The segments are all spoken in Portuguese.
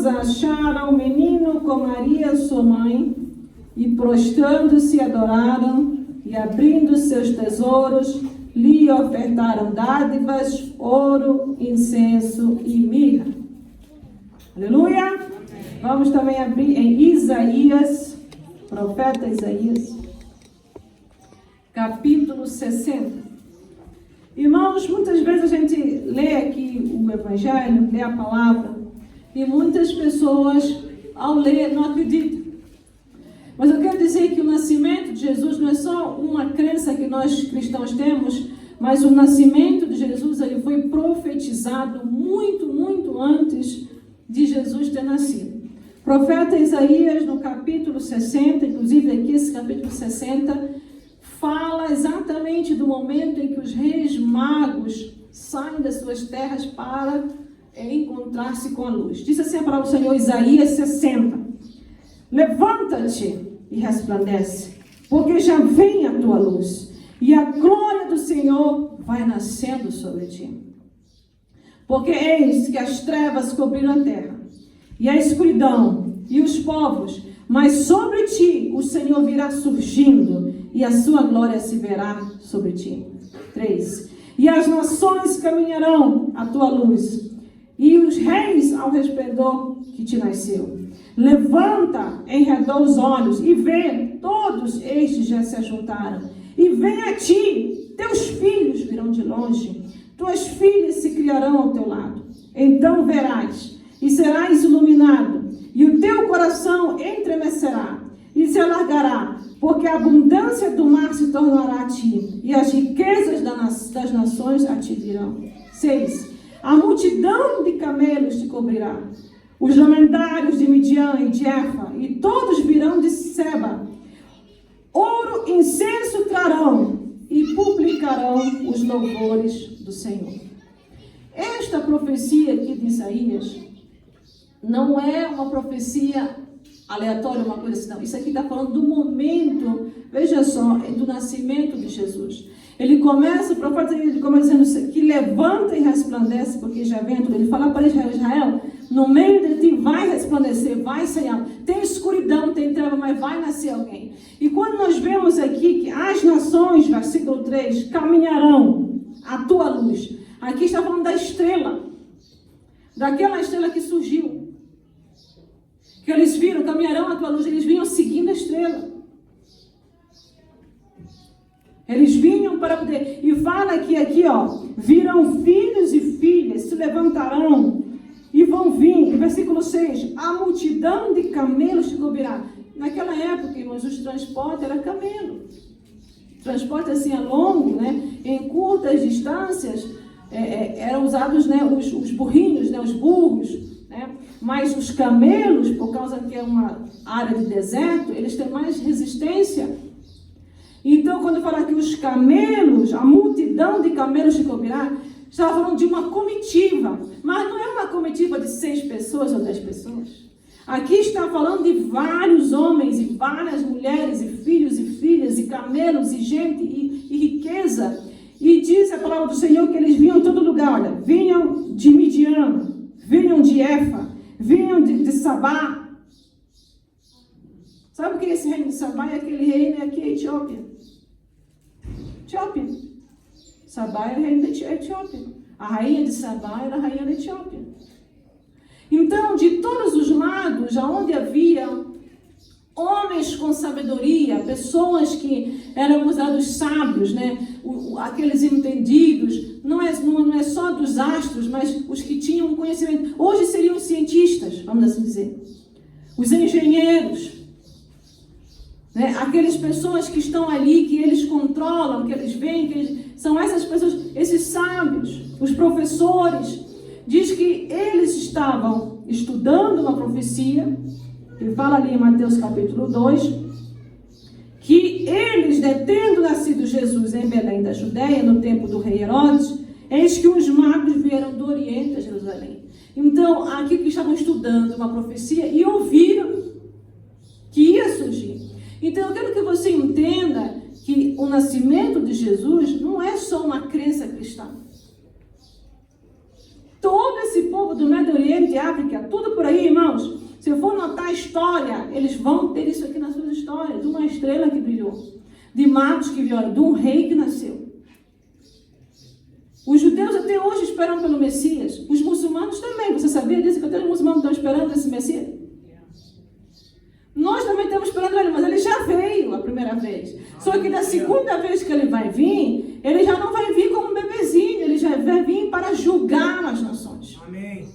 Acharam o menino com Maria, sua mãe, e prostrando-se adoraram, e abrindo seus tesouros, lhe ofertaram dádivas, ouro, incenso e mirra. Aleluia! Vamos também abrir em Isaías, profeta Isaías, capítulo 60. Irmãos, muitas vezes a gente lê aqui o Evangelho, lê a palavra, e muitas pessoas, ao ler, não acreditam. Mas eu quero dizer que o nascimento de Jesus não é só uma crença que nós cristãos temos, mas o nascimento de Jesus ele foi profetizado muito antes de Jesus ter nascido. O profeta Isaías, no capítulo 60, inclusive aqui esse capítulo 60, fala exatamente do momento em que os reis magos saem das suas terras para encontrar-se com a luz. Diz assim a palavra do Senhor, Isaías 60. Levanta-te e resplandece, porque já vem a tua luz, e a glória do Senhor vai nascendo sobre ti. Porque eis que as trevas cobriram a terra, e a escuridão, e os povos, mas sobre ti o Senhor virá surgindo, e a sua glória se verá sobre ti. 3. E as nações caminharão à tua luz, e os reis ao resplendor que te nasceu. Levanta em redor os olhos e vê, todos estes já se ajuntaram. E vem a ti, teus filhos virão de longe, tuas filhas se criarão ao teu lado. Então verás, e serás iluminado, e o teu coração estremecerá, e se alargará, porque a abundância do mar se tornará a ti, e as riquezas das nações a ti virão. 6. A multidão de camelos te cobrirá, os dromedários de Midian e de Efa, e todos virão de Seba. Ouro, incenso trarão, e publicarão os louvores do Senhor. Esta profecia aqui de Isaías não é uma profecia aleatória, uma coisa assim, não. Isso aqui está falando do momento, veja só, do nascimento de Jesus. Ele começa, o profeta ele começa dizendo que levanta e resplandece, porque já vem tudo. Ele fala para Israel, no meio de ti vai resplandecer, vai sair. Tem escuridão, tem treva, mas vai nascer alguém. E quando nós vemos aqui que as nações, versículo 3, caminharão à tua luz. Aqui está falando da estrela, daquela estrela que surgiu. Que eles viram, caminharão à tua luz, eles vinham seguindo a estrela. Eles vinham para poder, e fala que aqui, ó, virão filhos e filhas, se levantarão e vão vir. Versículo 6, a multidão de camelos te cobrirá. Naquela época, irmãos, os transportes era camelo. Transporte assim a longo, né? Em curtas distâncias, eram usados, né, os burrinhos, né, os burros, né? Mas os camelos, por causa que é uma área de deserto, eles têm mais resistência. Então, quando fala que os camelos, a multidão de camelos te cobrirá, está falando de uma comitiva. Mas não é uma comitiva de 6 pessoas ou 10 pessoas. Aqui está falando de vários homens e várias mulheres e filhos e filhas e camelos e gente e riqueza. E diz a palavra do Senhor que eles vinham em todo lugar. Olha, vinham de Midian, vinham de Efa, vinham de Sabá. Sabe o que é esse reino de Sabá? É aquele reino aqui, a Etiópia. Etiópia. Sabá é o reino da Etiópia. A rainha de Sabá era a rainha da Etiópia. Então, de todos os lados, aonde havia homens com sabedoria, pessoas que eram usados sábios, né? Aqueles entendidos, não é só dos astros, mas os que tinham conhecimento. Hoje seriam os cientistas, vamos assim dizer. Os engenheiros. Né? Aquelas pessoas que estão ali, que eles controlam, que eles veem, são essas pessoas, esses sábios, os professores. Diz que eles estavam estudando uma profecia, ele fala ali em Mateus capítulo 2, que eles, tendo nascido Jesus em Belém da Judéia, no tempo do rei Herodes, eis que os magos vieram do Oriente a Jerusalém. Então, aqui que estavam estudando uma profecia e ouviram que ia surgir. Então, eu quero que você entenda que o nascimento de Jesus não é só uma crença cristã. Todo esse povo do Médio Oriente, África, tudo por aí, irmãos. Se eu for notar a história, eles vão ter isso aqui nas suas histórias, de uma estrela que brilhou, de magos que vieram, de um rei que nasceu. Os judeus até hoje esperam pelo Messias. Os muçulmanos também. Você sabia disso? Que até os muçulmanos estão esperando esse Messias? Nós também estamos esperando ele, mas ele já veio a primeira vez. Só que da segunda vez que ele vai vir, ele já não vai vir como um bebezinho, ele já vai vir para julgar as nações. Amém.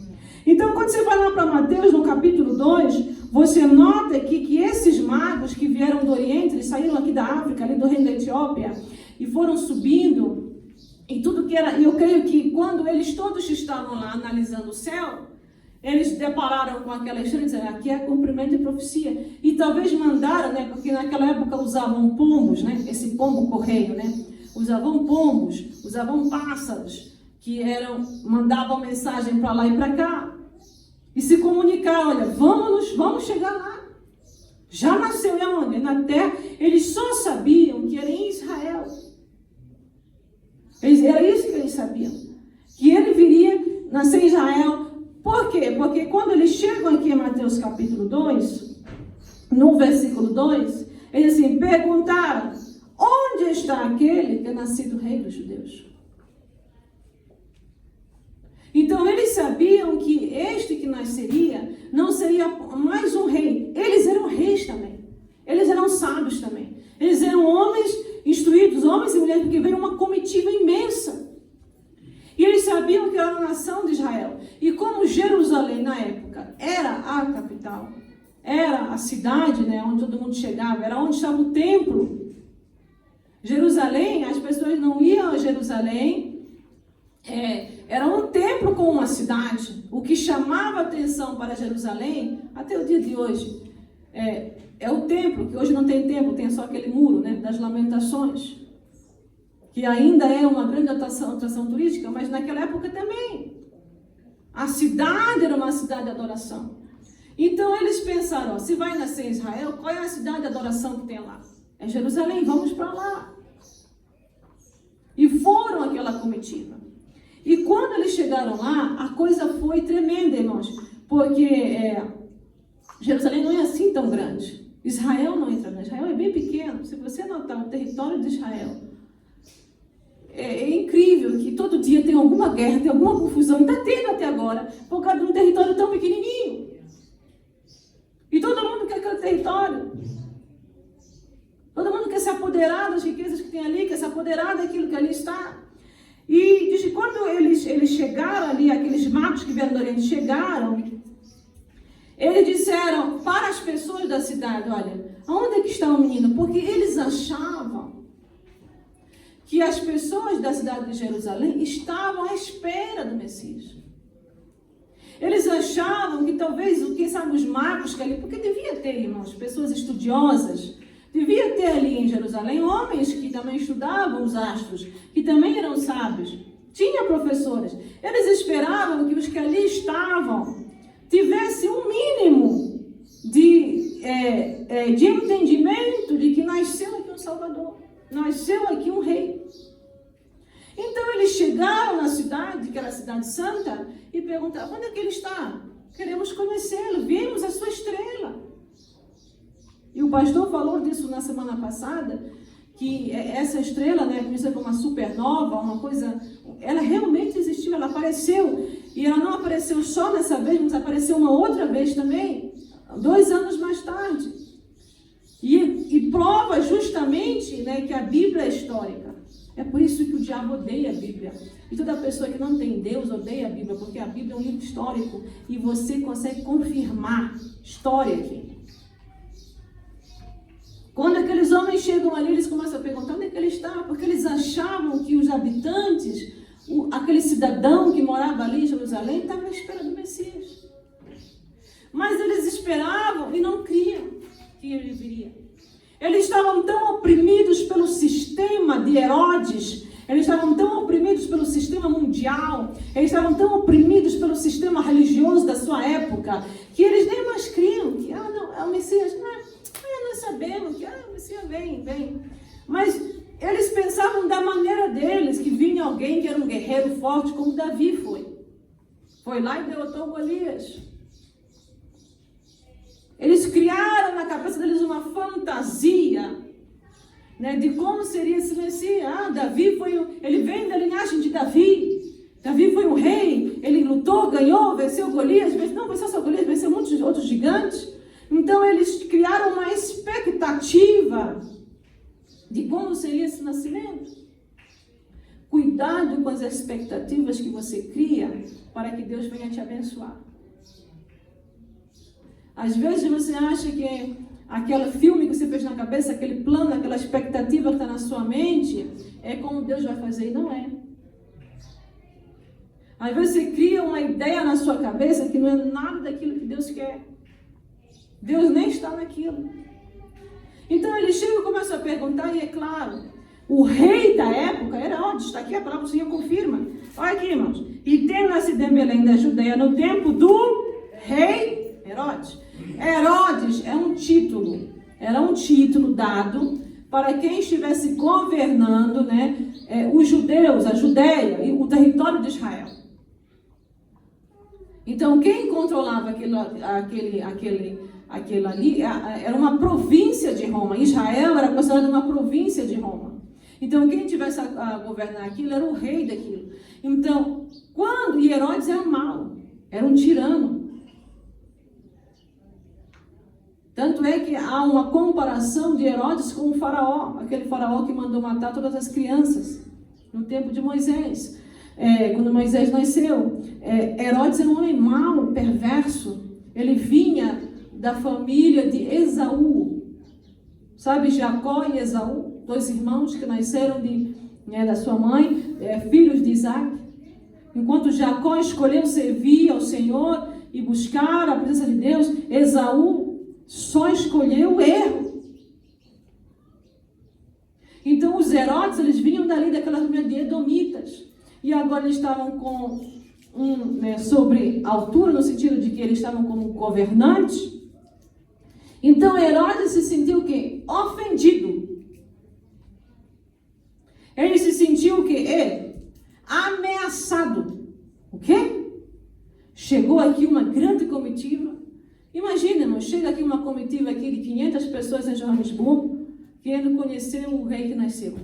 Então, quando você vai lá para Mateus, no capítulo 2, você nota aqui que esses magos que vieram do Oriente, eles saíram aqui da África, ali do reino da Etiópia, e foram subindo, e tudo que era... E eu creio que quando eles todos estavam lá analisando o céu, eles depararam com aquela estrela e disseram, aqui é cumprimento de profecia. E talvez mandaram, né, porque naquela época usavam pombos, né, esse pombo correio, né, usavam pombos, usavam pássaros, que mandavam mensagem para lá e para cá, e se comunicar, olha, vamos chegar lá. Já nasceu, e aonde? Na terra. Eles só sabiam que era em Israel. Era isso que eles sabiam. Que ele viria nascer em Israel. Por quê? Porque quando eles chegam aqui em Mateus capítulo 2, no versículo 2, eles assim, perguntaram, onde está aquele que é nascido rei dos judeus? Então eles sabiam que este que nasceria não seria mais um rei. Eles eram reis também. Eles eram sábios também. Eles eram homens instruídos, homens e mulheres, porque veio uma comitiva imensa. E eles sabiam que era a nação de Israel. E como Jerusalém, na época, era a capital, era a cidade, né, onde todo mundo chegava, era onde estava o templo. Jerusalém, as pessoas não iam a Jerusalém, era um templo com uma cidade. O que chamava atenção para Jerusalém, até o dia de hoje, é o templo, que hoje não tem templo, tem só aquele muro, né, das lamentações, que ainda é uma grande atração turística, mas naquela época também. A cidade era uma cidade de adoração. Então eles pensaram, se vai nascer em Israel, qual é a cidade de adoração que tem lá? É Jerusalém, vamos para lá. E foram àquela comitiva. E quando eles chegaram lá, a coisa foi tremenda, irmãos, porque Jerusalém não é assim tão grande. Israel não entra, Israel é bem pequeno. Se você notar o território de Israel, é incrível que todo dia tem alguma guerra, tem alguma confusão, ainda tendo até agora, por causa de um território tão pequenininho. E todo mundo quer aquele território. Todo mundo quer se apoderar das riquezas que tem ali, quer se apoderar daquilo que ali está. E diz que quando eles chegaram ali, aqueles magos que vieram do Oriente chegaram, eles disseram para as pessoas da cidade, olha, onde é que está o menino? Porque eles achavam que as pessoas da cidade de Jerusalém estavam à espera do Messias. Eles achavam que talvez, quem sabe, os magos que ali, porque devia ter, irmãos, pessoas estudiosas, devia ter ali em Jerusalém homens que também estudavam os astros, que também eram sábios, tinha professores. Eles esperavam que os que ali estavam tivessem um mínimo de entendimento de que nasceu aqui um Salvador, nasceu aqui um rei. Então eles chegaram na cidade, que era a cidade santa, e perguntaram, onde é que ele está? Queremos conhecê-lo, vimos a sua estrela. E o pastor falou disso na semana passada, que essa estrela, né, conhecida como uma supernova, uma coisa, ela realmente existiu, ela apareceu. E ela não apareceu só nessa vez, mas apareceu uma outra vez também, 2 anos mais tarde. E prova justamente, né, que a Bíblia é histórica. É por isso que o diabo odeia a Bíblia. E toda pessoa que não tem Deus odeia a Bíblia, porque a Bíblia é um livro histórico e você consegue confirmar história aqui. Quando aqueles homens chegam ali, eles começam a perguntar onde é que ele está, porque eles achavam que os habitantes, aquele cidadão que morava ali em Jerusalém, estava à espera do Messias. Mas eles esperavam e não criam que ele viria. Eles estavam tão oprimidos pelo sistema de Herodes, eles estavam tão oprimidos pelo sistema mundial, eles estavam tão oprimidos pelo sistema religioso da sua época, que eles nem mais criam que, não, é o Messias, nós sabemos que o Messias vem. Mas eles pensavam da maneira deles, que vinha alguém que era um guerreiro forte, como Davi foi. Foi lá e derrotou Golias. Eles criaram na cabeça deles uma fantasia, né, de como seria esse Messias. Davi ele vem da linhagem de Davi. Davi foi um rei, ele lutou, ganhou, venceu Golias, não venceu só Golias, venceu muitos outros gigantes. Então eles criaram uma expectativa de como seria esse nascimento. Cuidado com as expectativas que você cria para que Deus venha te abençoar. Às vezes você acha que aquele filme que você fez na cabeça, aquele plano, aquela expectativa que está na sua mente, é como Deus vai fazer, e não é. Às vezes você cria uma ideia na sua cabeça que não é nada daquilo que Deus quer. Deus nem está naquilo. Então ele chega e começa a perguntar, e é claro, o rei da época, Herodes, está aqui a palavra do Senhor confirma. Olha aqui, irmãos. E tem nascido em Belém da Judeia no tempo do rei Herodes. Herodes é um título, era um título dado para quem estivesse governando, né, os judeus, a Judeia e o território de Israel. Então, quem controlava aquele ali era uma província de Roma. Israel era considerada uma província de Roma. Então, quem tivesse a governar aquilo era o rei daquilo. Então, e Herodes era mau, era um tirano. Tanto é que há uma comparação de Herodes com o faraó, aquele faraó que mandou matar todas as crianças no tempo de Moisés. Quando Moisés nasceu, Herodes era um homem mau, perverso. Ele vinha da família de Esaú. Sabe, Jacó e Esaú, dois irmãos que nasceram da sua mãe, filhos de Isaac. Enquanto Jacó escolheu servir ao Senhor e buscar a presença de Deus, Esaú só escolheu o erro. Então os Herodes, eles vinham dali daquela família de Edomitas. E agora eles estavam com sobre altura, no sentido de que eles estavam como governantes. Então Herodes se sentiu o quê? Ofendido. Ele se sentiu o quê? Ameaçado. O quê? Chegou aqui uma grande comitiva. Imagina, irmão, chega aqui uma comitiva aqui de 500 pessoas em Joanesburgo, querendo conhecer o rei que nasceu.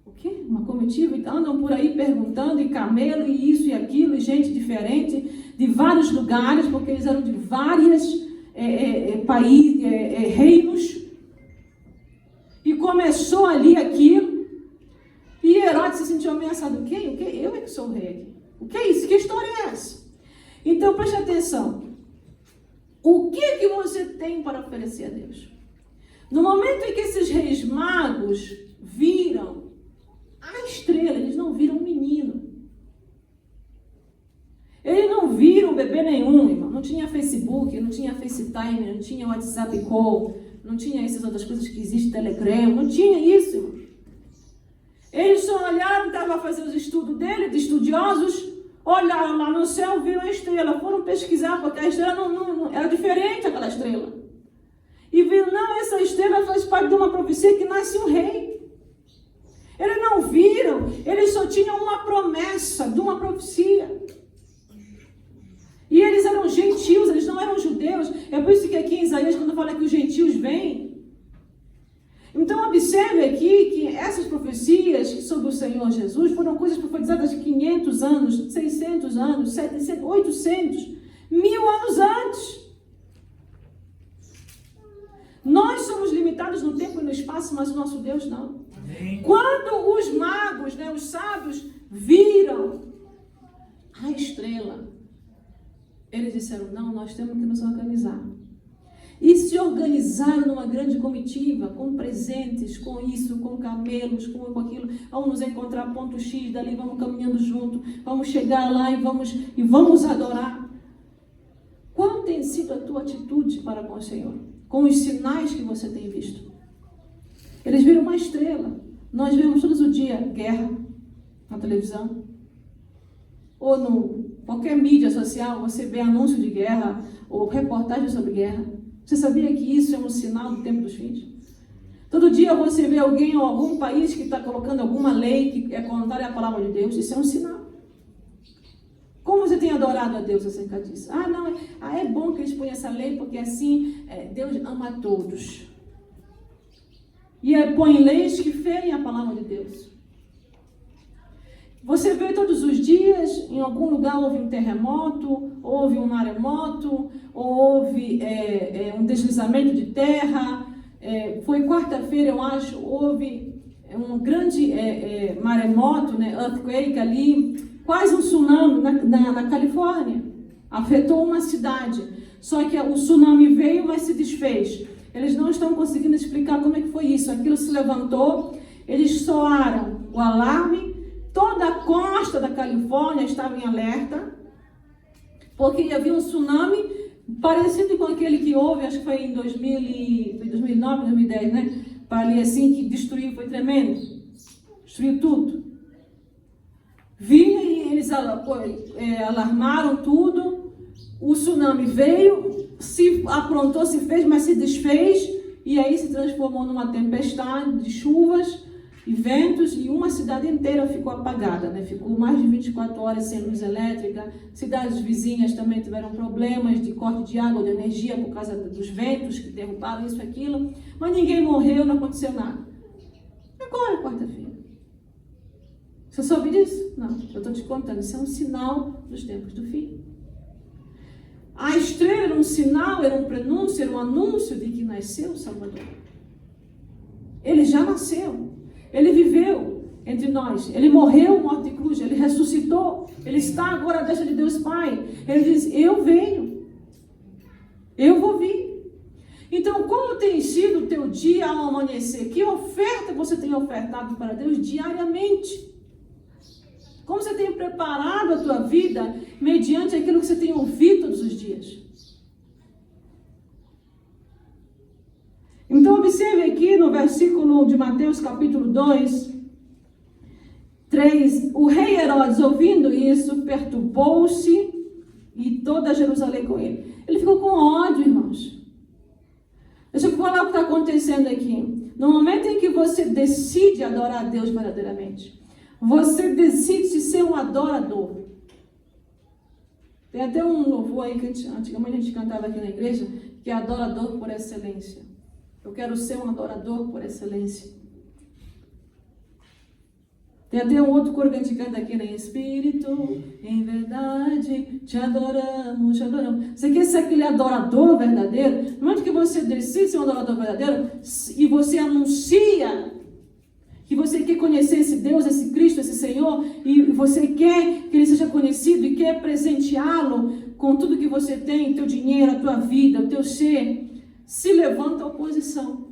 O quê? Uma comitiva? Andam por aí perguntando, e camelo, e isso e aquilo, e gente diferente, de vários lugares, porque eles eram de vários países, reinos. E começou ali aquilo, e Herodes se sentiu ameaçado. O quê? Eu é que sou o rei aqui. O que é isso? Que história é essa? Então, preste atenção. O que você tem para oferecer a Deus? No momento em que esses reis magos viram a estrela, eles não viram um menino. Eles não viram bebê nenhum, irmão. Não tinha Facebook, não tinha FaceTime, não tinha WhatsApp Call, não tinha essas outras coisas que existem, Telegram, não tinha isso, irmão. Eles só olharam, estavam a fazer os estudos dele, de estudiosos, olharam lá no céu, viram a estrela, foram pesquisar, porque a estrela não era diferente, aquela estrela. E viram, não, essa estrela faz parte de uma profecia que nasce um rei. Eles não viram, eles só tinham uma promessa de uma profecia. E eles eram gentios, eles não eram judeus. É por isso que aqui em Isaías, quando fala que os gentios vêm. Então observe aqui que essas profecias sobre o Senhor Jesus foram coisas profetizadas de 500 anos, 600 anos, 700, 800, 1000 anos antes. Nós somos limitados no tempo e no espaço, mas o nosso Deus não. Amém. Quando os magos, os sábios, viram a estrela, eles disseram, não, nós temos que nos organizar. E se organizaram numa grande comitiva, com presentes, com isso, com camelos, com aquilo. Vamos nos encontrar ponto X, dali vamos caminhando junto, vamos chegar lá e vamos adorar. Qual tem sido a tua atitude para com o Senhor? Com os sinais que você tem visto? Eles viram uma estrela. Nós vemos todos os dias guerra na televisão. Ou no qualquer mídia social, você vê anúncio de guerra ou reportagem sobre guerra. Você sabia que isso é um sinal do tempo dos fins? Todo dia você vê alguém ou algum país que está colocando alguma lei que é contrária à palavra de Deus. Isso é um sinal. Como você tem adorado a Deus acerca disso? Não, é bom que eles ponham essa lei, porque assim Deus ama a todos. E põe leis que ferem a palavra de Deus. Você vê todos os dias, em algum lugar houve um terremoto, houve um maremoto, houve um deslizamento de terra. Foi quarta-feira, eu acho, houve um grande maremoto, né, earthquake ali, quase um tsunami na Califórnia. Afetou uma cidade. Só que o tsunami veio, mas se desfez. Eles não estão conseguindo explicar como é que foi isso. Aquilo se levantou, eles soaram o alarme, toda a costa da Califórnia estava em alerta, porque havia um tsunami parecido com aquele que houve, acho que foi em 2009, 2010, né? Para ali assim, que destruiu, foi tremendo. Destruiu tudo. Vinha e eles alarmaram tudo, o tsunami veio, se aprontou, se fez, mas se desfez, e aí se transformou numa tempestade de chuvas e ventos, e uma cidade inteira ficou apagada, né? Ficou mais de 24 horas sem luz elétrica. Cidades vizinhas também tiveram problemas de corte de água, de energia, por causa dos ventos que derrubaram isso e aquilo, mas ninguém morreu, não aconteceu nada. Agora, quarta-feira. Você soube disso? Não, eu estou te contando. Isso é um sinal dos tempos do fim. A estrela era um sinal, era um prenúncio, era um anúncio de que nasceu o Salvador. Ele já nasceu. Ele viveu entre nós. Ele morreu, morte de cruz. Ele ressuscitou. Ele está agora à destra de Deus Pai. Ele diz, eu venho. Eu vou vir. Então, como tem sido o teu dia ao amanhecer? Que oferta você tem ofertado para Deus diariamente? Como você tem preparado a tua vida mediante aquilo que você tem ouvido todos os dias? Então, observe aqui no versículo de Mateus, capítulo 2, 3. O rei Herodes, ouvindo isso, perturbou-se e toda Jerusalém com ele. Ele ficou com ódio, irmãos. Deixa eu falar o que está acontecendo aqui. No momento em que você decide adorar a Deus verdadeiramente, você decide ser um adorador. Tem até um louvor aí que antigamente a gente cantava aqui na igreja, que é adorador por excelência. Eu quero ser um adorador por excelência. Tem até um outro coro que a gente canta aqui, né? Espírito, em verdade, te adoramos, te adoramos. Você quer ser aquele adorador verdadeiro? No momento que você decide ser um adorador verdadeiro e você anuncia que você quer conhecer esse Deus, esse Cristo, esse Senhor, e você quer que Ele seja conhecido e quer presenteá-lo com tudo que você tem, teu dinheiro, a tua vida, o teu ser, se levanta a oposição.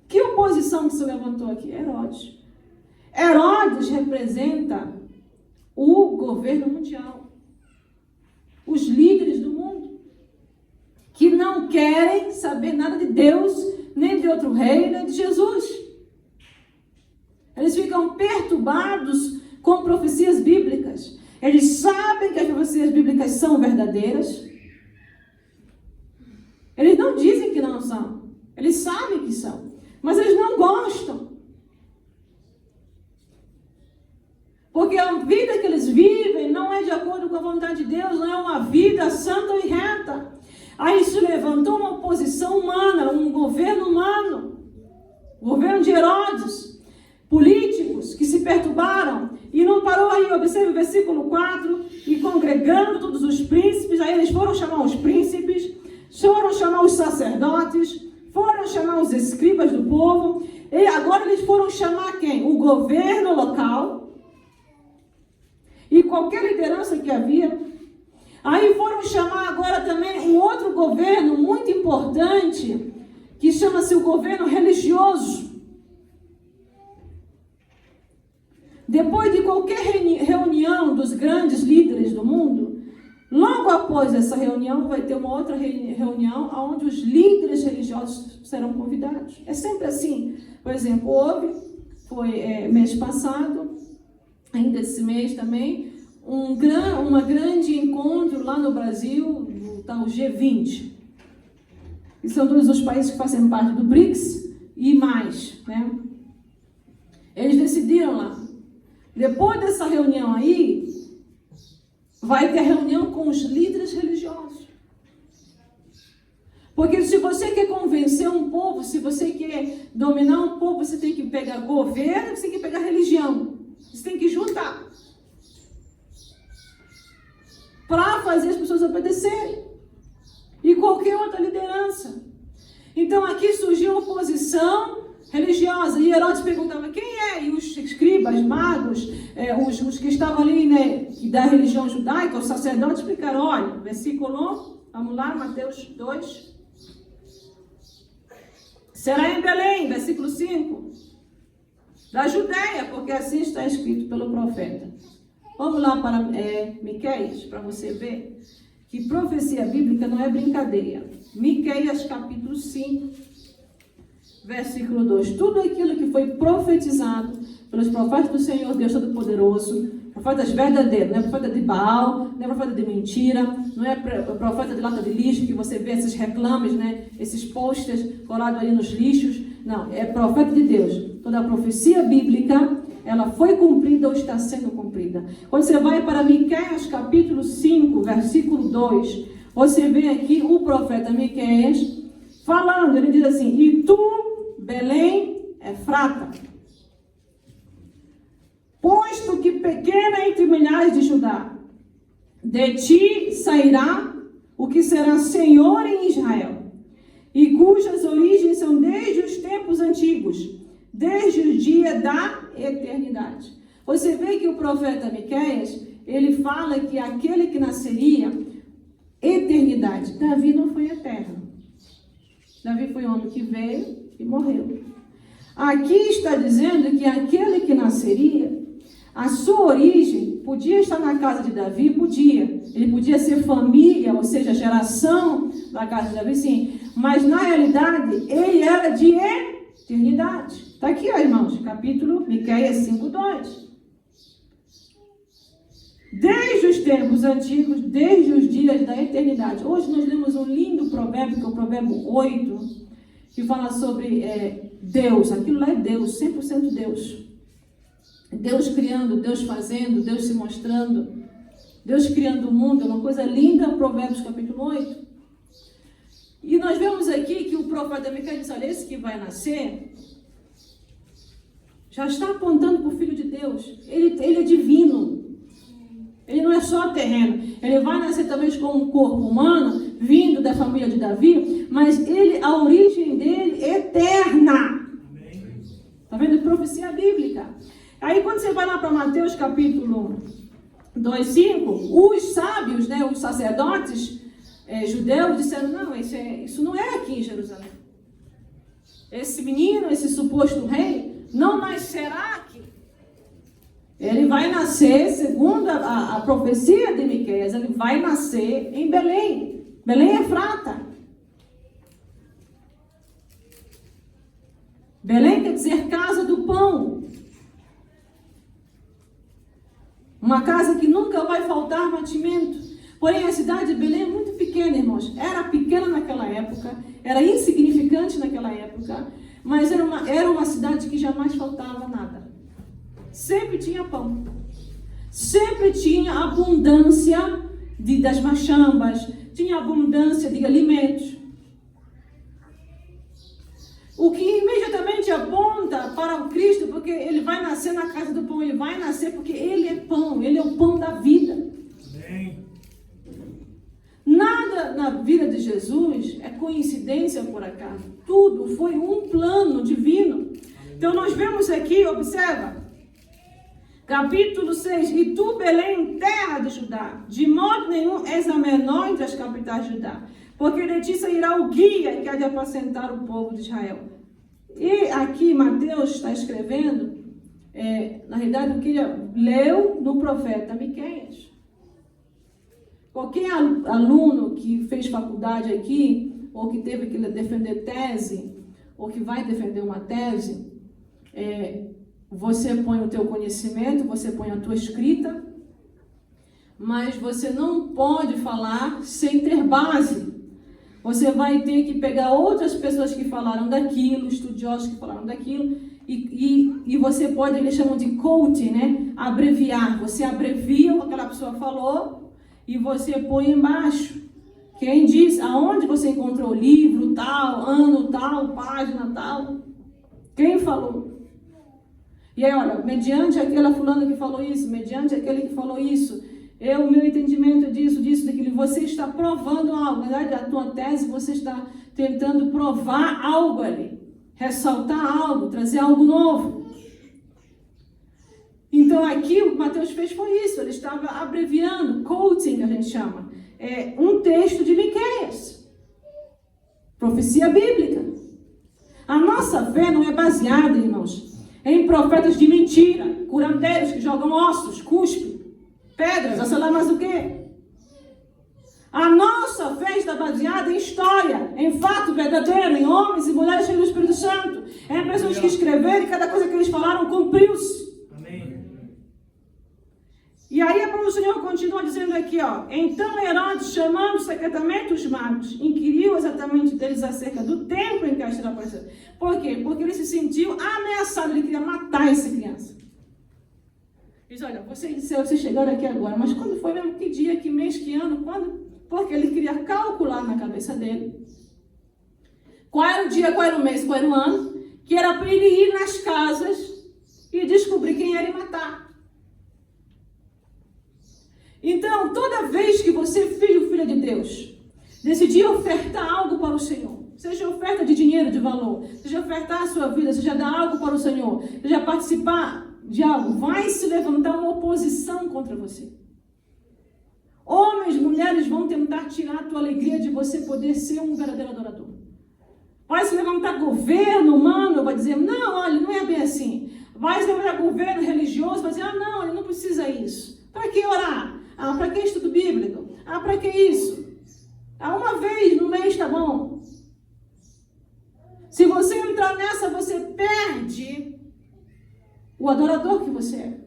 Que oposição que se levantou aqui? Herodes. Herodes representa o governo mundial. Os líderes do mundo. Que não querem saber nada de Deus, nem de outro rei, nem de Jesus. Eles ficam perturbados com profecias bíblicas. Eles sabem que as profecias bíblicas são verdadeiras. Eles não dizem que não são. Eles sabem que são. Mas eles não gostam. Porque a vida que eles vivem não é de acordo com a vontade de Deus, não é uma vida santa e reta. Aí se levantou uma oposição humana, um governo humano. O governo de Herodes. Políticos que se perturbaram e não parou aí, observe o versículo 4, e congregando todos os príncipes, aí eles foram chamar os príncipes, foram chamar os sacerdotes, foram chamar os escribas do povo, e agora eles foram chamar quem? O governo local e qualquer liderança que havia. Aí foram chamar agora também um outro governo muito importante, que chama-se o governo religioso. Depois de qualquer reunião dos grandes líderes do mundo, logo após essa reunião vai ter uma outra reunião onde os líderes religiosos serão convidados. É sempre assim. Por exemplo, foi mês passado, ainda esse mês também, um grande encontro lá no Brasil, o tal G20. E são todos os países que fazem parte do BRICS e mais, né? Eles decidiram lá. Depois dessa reunião aí, vai ter reunião com os líderes religiosos. Porque se você quer convencer um povo, se você quer dominar um povo, você tem que pegar governo, você tem que pegar religião. Você tem que juntar. Para fazer as pessoas obedecerem. E qualquer outra liderança. Então aqui surgiu oposição religiosa. E Herodes perguntava quem é? E os escribas, magos, os que estavam ali, né, da religião judaica, os sacerdotes explicaram, olha, versículo 1, vamos lá, Mateus 2. Será em Belém, versículo 5, da Judéia, porque assim está escrito pelo profeta. Vamos lá para Miqueias, para você ver que profecia bíblica não é brincadeira. Miqueias, capítulo 5, versículo 2. Tudo aquilo que foi profetizado pelos profetas do Senhor Deus Todo-Poderoso, profetas verdadeiros, não é profeta de Baal, não é profeta de mentira, não é profeta de lata de lixo, que você vê esses reclames, né? Esses posters colados ali nos lixos. Não, é profeta de Deus. Toda a profecia bíblica, ela foi cumprida ou está sendo cumprida. Quando você vai para Miqueias, capítulo 5, versículo 2, você vê aqui o profeta Miqueias falando, ele diz assim, e tu, Belém, Efrata, posto que pequena entre milhares de Judá, de ti sairá o que será Senhor em Israel, e cujas origens são desde os tempos antigos, desde o dia da eternidade. Você vê que o profeta Miqueias, ele fala que aquele que nasceria, eternidade. Davi não foi eterno. Davi foi um homem que veio e morreu. Aqui está dizendo que aquele que nasceria, a sua origem podia estar na casa de Davi, podia. Ele podia ser família, ou seja, geração da casa de Davi, sim. Mas na realidade, ele era de eternidade. Está aqui, ó, irmãos, capítulo Miqueias 5:2. Desde os tempos antigos, desde os dias da eternidade. Hoje nós lemos um lindo provérbio, que é o provérbio 8, que fala sobre Deus. Aquilo lá é Deus, 100% Deus. Deus criando, Deus fazendo, Deus se mostrando, Deus criando o mundo, é uma coisa linda, Provérbios capítulo 8. E nós vemos aqui que o profeta Miqueias diz, olha, esse que vai nascer, já está apontando para o Filho de Deus. Ele é divino. Ele não é só terreno. Ele vai nascer talvez com um corpo humano, vindo da família de Davi, mas a origem dele é eterna. Está vendo? Profecia bíblica. Aí quando você vai lá para Mateus capítulo 2:5, os sábios, né, os sacerdotes judeus disseram, não, isso não é aqui em Jerusalém. Esse menino, esse suposto rei, não nascerá aqui. Ele vai nascer, segundo a profecia de Miqueias, ele vai nascer em Belém. Belém Efrata. Belém quer dizer casa do pão. Uma casa que nunca vai faltar mantimento. Porém, a cidade de Belém é muito pequena, irmãos. Era pequena naquela época, era insignificante naquela época, mas era uma cidade que jamais faltava nada. Sempre tinha pão. Sempre tinha abundância das machambas, tinha abundância de alimentos. O que imediatamente aponta para o Cristo, porque ele vai nascer na casa do pão, ele vai nascer porque ele é pão, ele é o pão da vida. Amém. Nada na vida de Jesus é coincidência por acaso. Tudo foi um plano divino. Então nós vemos aqui, observa, capítulo 6, e tu, Belém, terra de Judá, de modo nenhum és a menor entre as capitais de Judá, porque de ti sairá o guia que há de apacentar o povo de Israel. E aqui Mateus está escrevendo, na realidade, o que ele leu no profeta Miqueias. Qualquer aluno que fez faculdade aqui, ou que teve que defender tese, ou que vai defender uma tese, você põe o teu conhecimento, você põe a tua escrita, mas você não pode falar sem ter base. Você vai ter que pegar outras pessoas que falaram daquilo, estudiosos que falaram daquilo, e você pode, eles chamam de quote, né? Abreviar. Você abrevia o que aquela pessoa falou, e você põe embaixo. Quem diz aonde você encontrou o livro tal, ano tal, página tal? Quem falou? E aí, olha, mediante aquela fulana que falou isso, mediante aquele que falou isso, o meu entendimento disso, daquilo, você está provando algo. Na verdade, a tua tese, você está tentando provar algo ali, ressaltar algo, trazer algo novo. Então, aqui o que Mateus fez foi isso, ele estava abreviando, quoting, que a gente chama, um texto de Miqueias, profecia bíblica. A nossa fé não é baseada, irmãos, em profetas de mentira, curandeiros que jogam ossos, cuspem, pedras, ou sei lá mais o quê. A nossa fé está baseada em história, em fato verdadeiro, em homens e mulheres cheios do Espírito Santo, em pessoas que escreveram e cada coisa que eles falaram cumpriu-se. E aí a palavra do Senhor continua dizendo aqui, ó. Então Herodes, chamando secretamente os magos, inquiriu exatamente deles acerca do tempo em que a estrela apareceu. Por quê? Porque ele se sentiu ameaçado, ele queria matar essa criança. Diz, olha, vocês chegaram aqui agora, mas quando foi mesmo? Que dia, que mês, que ano, quando? Porque ele queria calcular na cabeça dele qual era o dia, qual era o mês, qual era o ano, que era para ele ir nas casas e descobrir quem era e matar. Então, toda vez que você, filho, filha de Deus, decidir ofertar algo para o Senhor, seja oferta de dinheiro, de valor, seja ofertar a sua vida, seja dar algo para o Senhor, seja participar de algo, vai se levantar uma oposição contra você. Homens, mulheres vão tentar tirar a tua alegria de você poder ser um verdadeiro adorador. Vai se levantar governo humano, vai dizer, não, olha, não é bem assim. Vai se levantar governo religioso, vai dizer, não, ele não precisa isso. Para que orar? Para que estudo bíblico? Para que isso? Uma vez no mês tá bom. Se você entrar nessa, você perde o adorador que você é.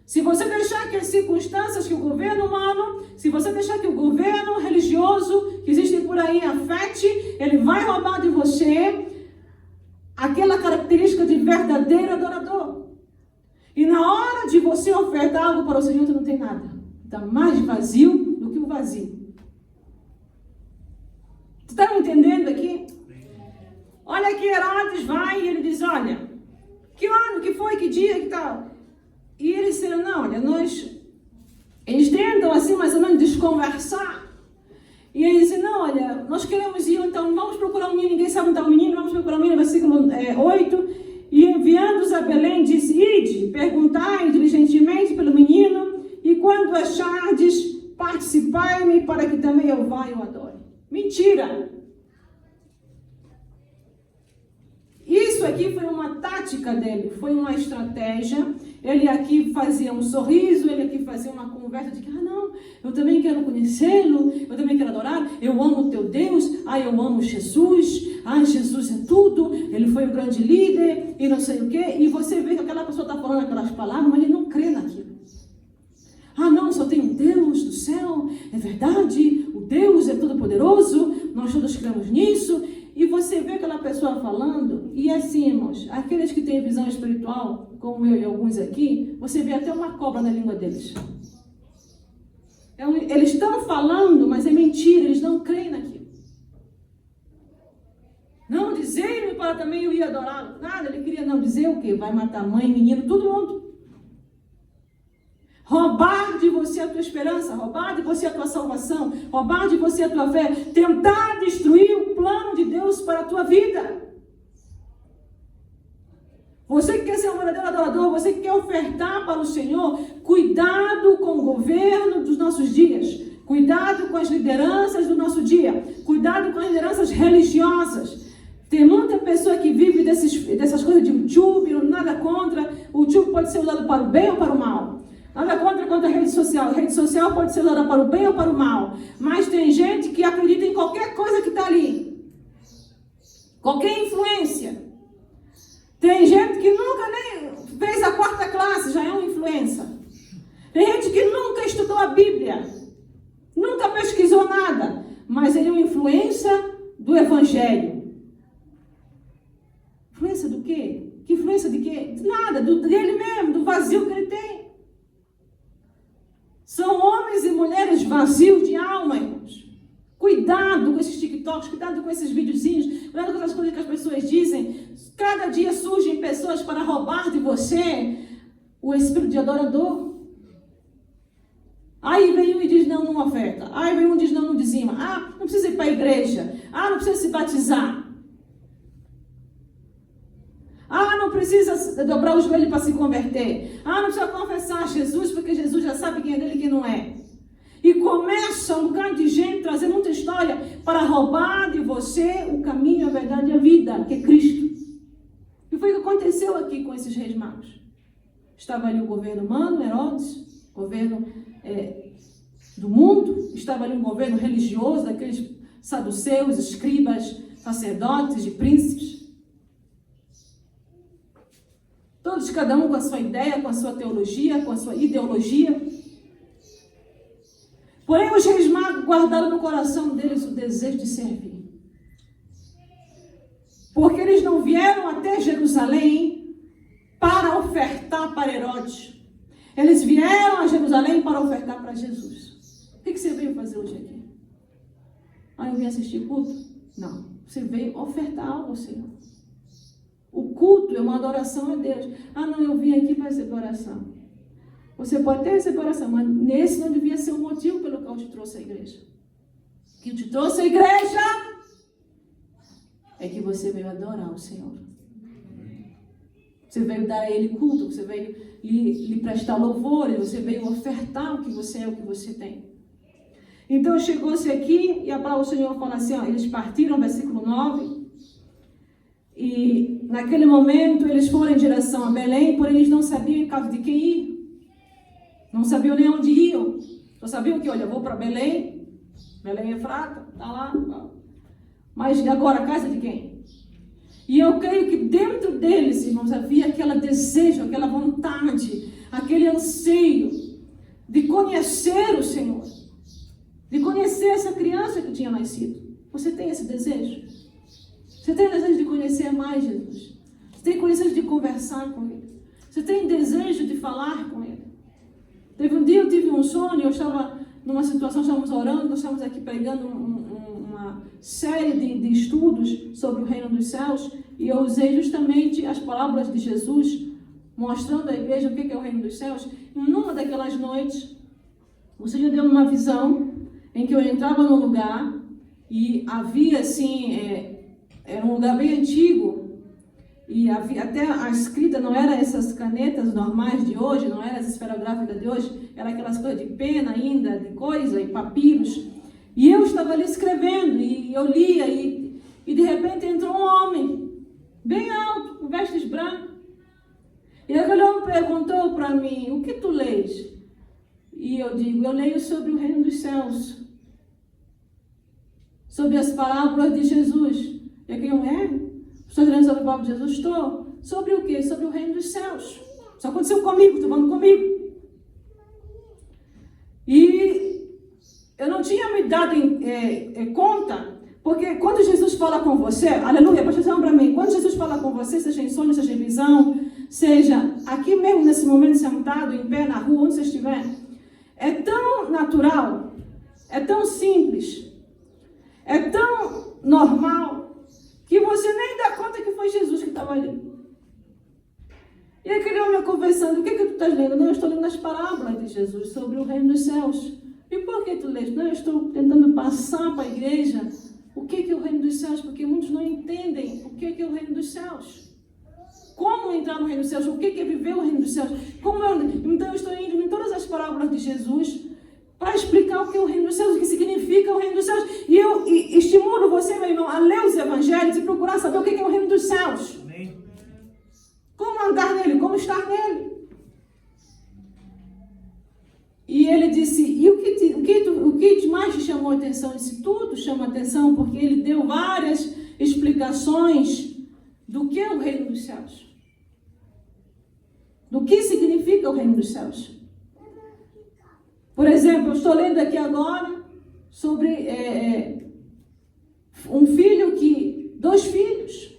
Se você deixar que as circunstâncias, que o governo humano, se você deixar que o governo religioso que existe por aí afete, ele vai roubar de você aquela característica de verdadeiro adorador. E na hora de você ofertar algo para o Senhor, tu não tem nada. Está mais vazio do que o vazio. Tu está me entendendo aqui? Olha que Herodes vai e ele diz, olha, que ano, que foi, que dia, que tal? E eles disseram, não, olha, eles tentam assim mais ou menos desconversar. E eles dizem, não, olha, nós queremos ir, então vamos procurar um menino, ninguém sabe onde está o menino, vamos procurar um menino, versículo 8. E enviando-os a Belém, disse, ide, perguntai diligentemente pelo menino, e quando achardes, participai-me para que também eu vá e o adore. Mentira! Isso aqui foi uma tática dele, foi uma estratégia. Ele aqui fazia um sorriso, ele aqui fazia uma conversa de que, não, eu também quero conhecê-lo, eu também quero adorar, eu amo o teu Deus, eu amo Jesus, Jesus é tudo, ele foi o grande líder, e não sei o quê. E você vê que aquela pessoa está falando aquelas palavras, mas ele não crê naquilo. Não, só tem um Deus do céu, é verdade, o Deus é todo poderoso, nós todos cremos nisso. E você vê aquela pessoa falando, e assim, irmãos, aqueles que têm visão espiritual, como eu e alguns aqui, você vê até uma cobra na língua deles. Eles estão falando, mas é mentira, eles não creem naquilo. Não dizer-me para também eu ir adorá-lo. Nada, ele queria não dizer o quê? Vai matar mãe, menino, todo mundo. Roubar de você a tua esperança, roubar de você a tua salvação, roubar de você a tua fé, tentar destruir o plano de Deus para a tua vida. Você que quer ser um verdadeiro adorador, você que quer ofertar para o Senhor, cuidado com o governo dos nossos dias, cuidado com as lideranças do nosso dia, cuidado com as lideranças religiosas. Tem muita pessoa que vive dessas coisas de YouTube, nada contra. O YouTube pode ser usado para o bem ou para o mal. Nada contra a rede social. A rede social pode ser usada para o bem ou para o mal. Mas tem gente que acredita em qualquer coisa que está ali. Qualquer influência. Tem gente que nunca nem fez a 4ª classe, já é uma influência. Tem gente que nunca estudou a Bíblia. Nunca pesquisou nada. Mas ele é uma influência do Evangelho. Influência do quê? Que influência de quê? De nada, dele mesmo, do vazio que ele tem. São homens e mulheres vazios de alma, irmãos. Cuidado com esses TikToks, cuidado com esses videozinhos, cuidado com essas coisas que as pessoas dizem. Cada dia surgem pessoas para roubar de você o espírito de adorador. Aí vem um e diz, não oferta. Aí vem um e diz, não dizima. Ah, não precisa ir para a igreja. Ah, não precisa se batizar. Ah, não precisa dobrar o joelho para se converter. Ah, não precisa confessar Jesus, porque Jesus já sabe quem é dele e quem não é. E começa um bocado de gente trazendo muita história para roubar de você o caminho, a verdade e a vida, que é Cristo. E foi o que aconteceu aqui com esses reis magos. Estava ali o governo humano, Herodes, governo do mundo. Estava ali um governo religioso, daqueles saduceus, escribas, sacerdotes e príncipes. Todos, cada um com a sua ideia, com a sua teologia, com a sua ideologia. Porém, os reis magos guardaram no coração deles o desejo de servir. Porque eles não vieram até Jerusalém para ofertar para Herodes. Eles vieram a Jerusalém para ofertar para Jesus. O que você veio fazer hoje aqui? Ah, eu vim assistir culto? Não. Você veio ofertar algo ao Senhor. O culto é uma adoração a Deus. Ah, não, eu vim aqui para receber oração. Você pode até receber oração, mas nesse não devia ser o motivo pelo qual eu te trouxe à igreja. O que eu te trouxe à igreja é que você veio adorar o Senhor. Você veio dar a Ele culto, você veio lhe prestar louvores, você veio ofertar o que você é, o que você tem. Então chegou-se aqui e a palavra do Senhor fala assim, ó, eles partiram, versículo 9, e naquele momento eles foram em direção a Belém, porém eles não sabiam em casa de quem ir. Não sabiam nem onde iam. Só sabiam que, olha, eu vou para Belém. Belém é fraca, está lá. Mas agora, a casa de quem? E eu creio que dentro deles, irmãos, havia aquele desejo, aquela vontade, aquele anseio de conhecer o Senhor. De conhecer essa criança que tinha nascido. Você tem esse desejo? Você tem desejo de conhecer mais Jesus? Você tem desejo de conversar com Ele? Você tem desejo de falar com Ele? Teve um dia eu tive um sonho, eu estava numa situação, estávamos orando, nós estávamos aqui pregando uma série de estudos sobre o reino dos céus, e eu usei justamente as palavras de Jesus, mostrando à igreja o que é o reino dos céus. E numa daquelas noites, o Senhor deu uma visão em que eu entrava num lugar e havia assim, era um lugar bem antigo, e havia, até a escrita não era essas canetas normais de hoje, não era as esferográficas de hoje, era aquelas coisas de pena ainda, de coisa, e papiros. E eu estava ali escrevendo, e eu lia, e de repente entrou um homem, bem alto, com vestes brancas. E aquele homem perguntou para mim, o que tu lês? E eu digo, eu leio sobre o reino dos céus, sobre as parábolas de Jesus. E aquele homem, estou lendo sobre a palavra de Jesus? Estou. Sobre o quê? Sobre o reino dos céus. Isso aconteceu comigo, estou falando comigo. E eu não tinha me dado conta, porque quando Jesus fala com você, aleluia, presta atenção para mim, quando Jesus fala com você, seja em sonho, seja em visão, seja aqui mesmo nesse momento sentado, em pé, na rua, onde você estiver, é tão natural, é tão simples, é tão normal, que você nem dá conta que foi Jesus que estava ali. E aquele homem conversando, o que tu estás lendo? Não, eu estou lendo as parábolas de Jesus sobre o reino dos céus. E por que tu lês? Não, eu estou tentando passar para a igreja o que é o reino dos céus, porque muitos não entendem o que é o reino dos céus. Como entrar no reino dos céus? O que é viver o reino dos céus? Então eu estou indo em todas as parábolas de Jesus para explicar o que é o reino dos céus, o que significa o reino dos céus. E eu estimulo você, meu irmão, a ler os evangelhos e procurar saber o que é o reino dos céus. Amém. Como andar nele, como estar nele. E ele disse, e o que mais te chamou a atenção? Eu disse, tudo chama a atenção, porque ele deu várias explicações do que é o reino dos céus. Do que significa o reino dos céus. Por exemplo, eu estou lendo aqui agora sobre dois filhos.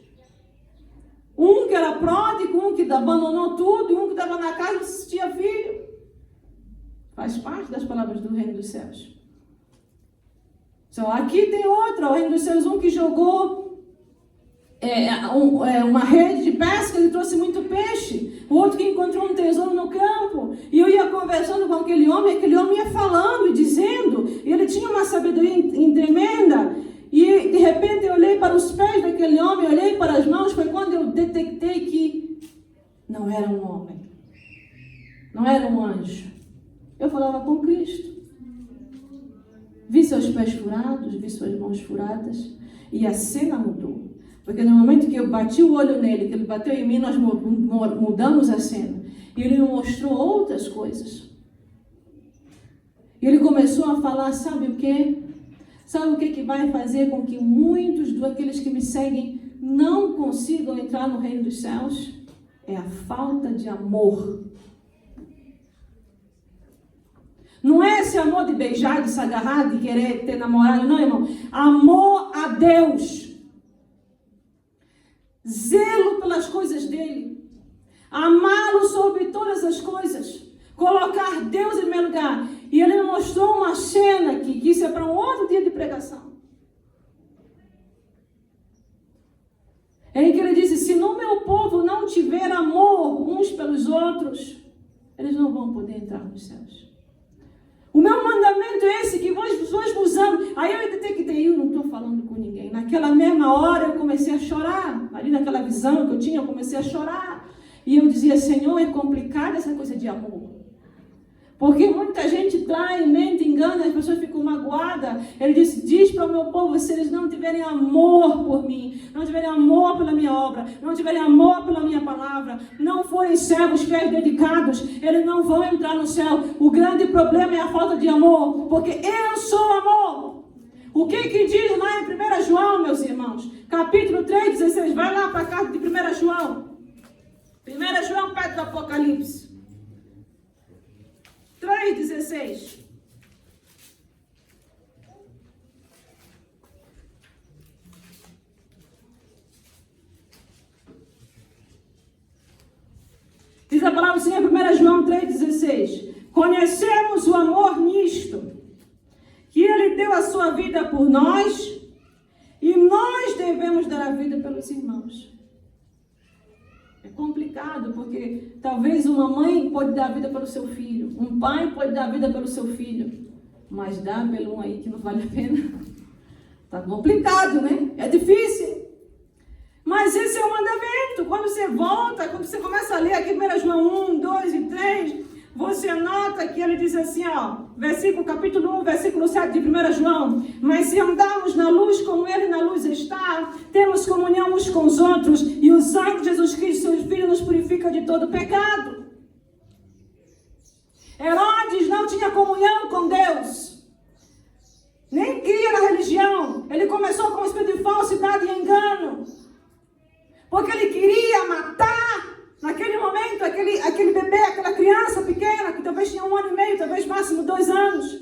Um que era pródigo, um que abandonou tudo, e um que estava na casa e não tinha filho. Faz parte das palavras do reino dos céus. Então, aqui tem outra, o reino dos céus, um que jogou uma rede de pesca, ele trouxe muito peixe. O outro que encontrou um tesouro no campo. E eu ia conversando com aquele homem ia falando e dizendo, e ele tinha uma sabedoria tremenda. E de repente eu olhei para os pés daquele homem, olhei para as mãos, foi quando eu detectei que não era um homem, não era um anjo. Eu falava com Cristo. Vi seus pés furados, vi suas mãos furadas, e a cena mudou. Porque no momento que eu bati o olho nele, que ele bateu em mim, nós mudamos a cena. E ele me mostrou outras coisas. E ele começou a falar, sabe o quê? Sabe o que vai fazer com que muitos daqueles que me seguem não consigam entrar no reino dos céus? É a falta de amor. Não é esse amor de beijar, de se agarrar, de querer ter namorado, não, irmão. Amor a Deus. Zelo pelas coisas dele. Amá-lo sobre todas as coisas. Colocar Deus em primeiro lugar. E ele me mostrou uma cena aqui, que isso é para um outro dia de pregação. Em que ele disse, se no meu povo não tiver amor uns pelos outros, eles não vão poder entrar nos céus. O meu mandamento é esse, que vós vos amem. Aí eu detectei, eu não estou falando com ninguém. Naquela mesma hora eu comecei a chorar. Ali naquela visão que eu tinha, eu comecei a chorar. E eu dizia, Senhor, é complicado essa coisa de amor. Porque muita gente trai, mente, engana, as pessoas ficam magoadas. Ele disse, diz para o meu povo, se eles não tiverem amor por mim, não tiverem amor pela minha obra, não tiverem amor pela minha palavra, não forem servos fiéis dedicados, eles não vão entrar no céu. O grande problema é a falta de amor, porque eu sou amor. O que diz lá em 1 João, meus irmãos? Capítulo 3, 16. Vai lá para a carta de 1 João. 1 João, perto do Apocalipse. 3,16. Diz a palavra do Senhor, 1 João 3,16. Conhecemos o amor nisto, que Ele deu a sua vida por nós, e nós devemos dar a vida pelos irmãos. É complicado, porque talvez uma mãe pode dar a vida pelo seu filho, um pai pode dar a vida pelo seu filho, mas dá pelo um aí que não vale a pena. Tá complicado, né? É difícil. Mas esse é o mandamento. Quando você volta, quando você começa a ler aqui 1 João 1, 2 e 3, você nota que ele diz assim, capítulo 1, versículo 7 de 1 João. Mas se andarmos na luz como ele na luz está, temos comunhão uns com os outros, e o sangue de Jesus Cristo, seu Filho, nos purifica de todo pecado. Herodes não tinha comunhão com Deus. Nem cria na religião. Ele começou com um espírito de falsidade e engano. Porque ele queria matar, naquele momento, aquele bebê, aquela criança pequena, que talvez tinha 1 ano e meio, talvez máximo 2 anos.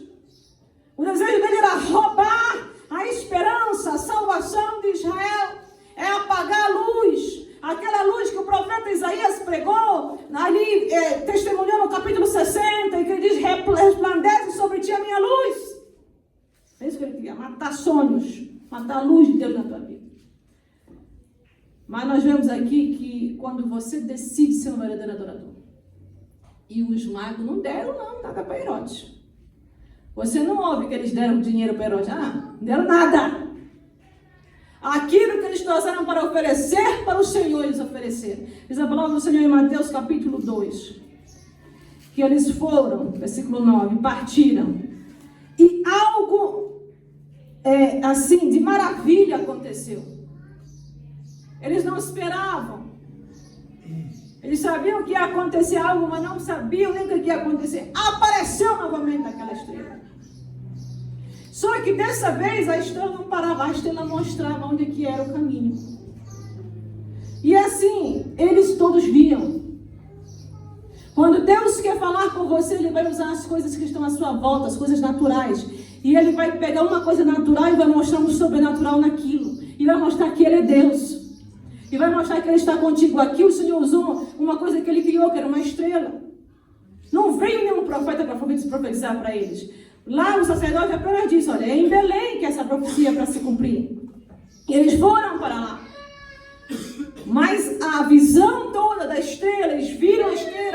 O desejo dele era roubar a esperança, a salvação de Israel. É apagar a luz. Aquela luz que o profeta Isaías pregou, ali testemunhou no capítulo 60, e que ele diz, resplandece sobre ti a minha luz. É isso que ele queria, matar sonhos, matar a luz de Deus na tua vida. Mas nós vemos aqui que quando você decide ser um verdadeiro adorador, e os magos não deram nada para Herodes. Você não ouve que eles deram dinheiro para Herodes. Não deram nada. Aquilo que eles trouxeram para oferecer para o Senhor, eles ofereceram. Diz a palavra do Senhor em Mateus capítulo 2. Que eles foram, versículo 9, partiram. E algo assim, de maravilha aconteceu. Eles não esperavam. Eles sabiam que ia acontecer algo, mas não sabiam nem o que ia acontecer. Apareceu novamente aquela estrela. Só que dessa vez a estrela não parava, a estrela mostrava onde que era o caminho. E assim, eles todos viam. Quando Deus quer falar com você, Ele vai usar as coisas que estão à sua volta, as coisas naturais. E Ele vai pegar uma coisa natural e vai mostrar um sobrenatural naquilo. E vai mostrar que Ele é Deus. E vai mostrar que Ele está contigo. Aqui o Senhor usou uma coisa que Ele criou, que era uma estrela. Não veio nenhum profeta para profetizar para eles. Lá o sacerdote apenas disse, olha, é em Belém que essa profecia é para se cumprir. E eles foram para lá. Mas a visão toda da estrela, eles viram a estrela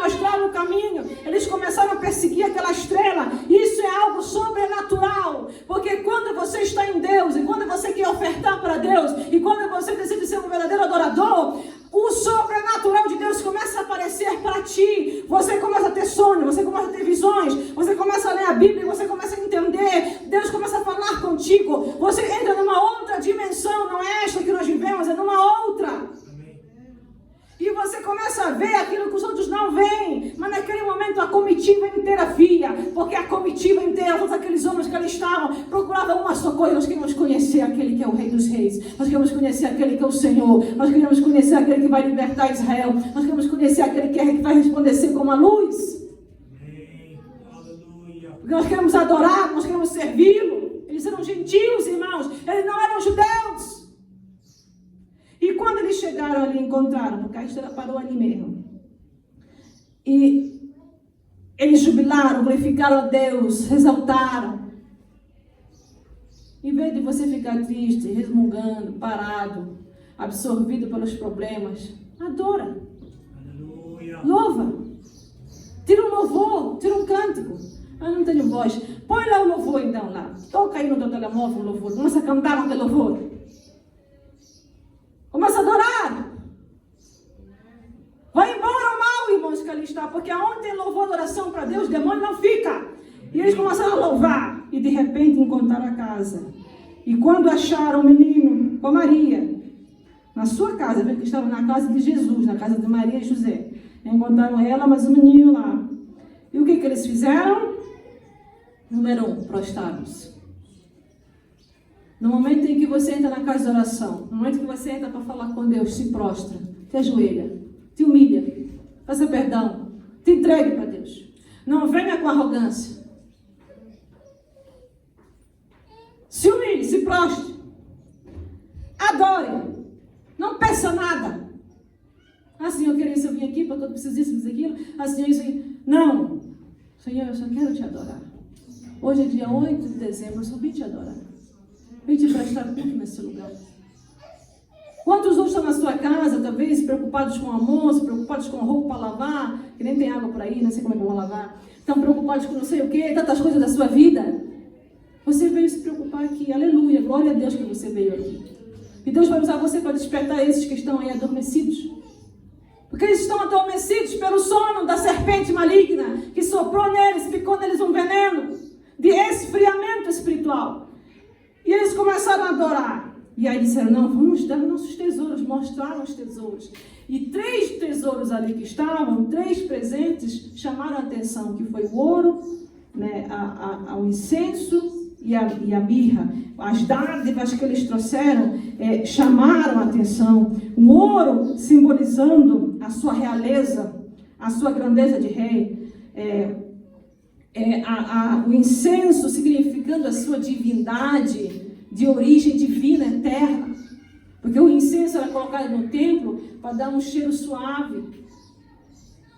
mostrava o caminho. Eles começaram a perseguir aquela estrela. Isso é algo sobrenatural. Porque quando você está em Deus, e quando você quer ofertar para Deus, e quando você decide ser um verdadeiro adorador, o sobrenatural de Deus começa a aparecer para ti. Você começa a ter sonhos, você começa a ter visões, você começa a ler a Bíblia, você começa a entender. Deus começa a falar contigo. Você entra numa outra dimensão, não é esta que nós vivemos, é numa outra. E você começa a ver aquilo que os outros não veem. Mas naquele momento a comitiva inteira via. Porque a comitiva inteira, todos aqueles homens que ali estavam, procuravam uma só coisa. Nós queríamos conhecer aquele que é o Rei dos Reis. Nós queríamos conhecer aquele que é o Senhor. Nós queríamos conhecer aquele que vai libertar Israel. Nós queríamos conhecer aquele que vai resplandecer como a luz. Porque nós queremos adorar, nós queremos servi-lo. Eles eram gentios, irmãos. Eles não eram judeus. E quando eles chegaram ali, encontraram, porque a história parou ali mesmo. E eles jubilaram, glorificaram a Deus, exaltaram. Em vez de você ficar triste, resmungando, parado, absorvido pelos problemas, adora. Aleluia. Louva. Tira um louvor, tira um cântico. Eu não tenho voz. Põe lá o louvor então lá. Toca aí no teu telemóvel o louvor. Começa a cantar aquele louvor. Começa a adorar. Vai embora o mal, irmãos, que ali está. Porque aonde tem louvor e adoração para Deus, o demônio não fica. E eles começaram a louvar. E de repente encontraram a casa. E quando acharam o menino com Maria, na sua casa, porque estavam na casa de Jesus, na casa de Maria e José. Encontraram ela, mas o menino lá. E o que eles fizeram? Número 1, prostraram-se. No momento em que você entra na casa de oração, no momento que você entra para falar com Deus, se prostra, te ajoelha, te humilha, faça perdão, te entregue para Deus. Não venha com arrogância. Se humilhe, se prostre. Adore. Não peça nada. Ah, Senhor, eu queria isso, eu vim aqui porque eu preciso disso, disso, aquilo. Ah, Senhor, isso. Não. Senhor, eu só quero te adorar. Hoje é dia 8 de dezembro, eu só vim te adorar. Vem te prestar culto nesse lugar. Quantos outros estão na sua casa, talvez, preocupados com o almoço, preocupados com a roupa para lavar, que nem tem água por aí, não sei como é que eu vou lavar. Estão preocupados com não sei o quê, tantas coisas da sua vida. Você veio se preocupar aqui. Aleluia, glória a Deus que você veio aqui. E Deus vai usar você para despertar esses que estão aí adormecidos. Porque eles estão adormecidos pelo sono da serpente maligna que soprou neles, ficou neles um veneno de esfriamento espiritual. E eles começaram a adorar. E aí disseram, não, vamos dar nossos tesouros. Mostraram os tesouros. E 3 tesouros ali que estavam, 3 presentes, chamaram a atenção, que foi o ouro, né, o incenso e a mirra. As dádivas que eles trouxeram chamaram a atenção. O ouro simbolizando a sua realeza, a sua grandeza de rei. O incenso significando a sua divindade, de origem divina, eterna. Porque o incenso era colocado no templo para dar um cheiro suave.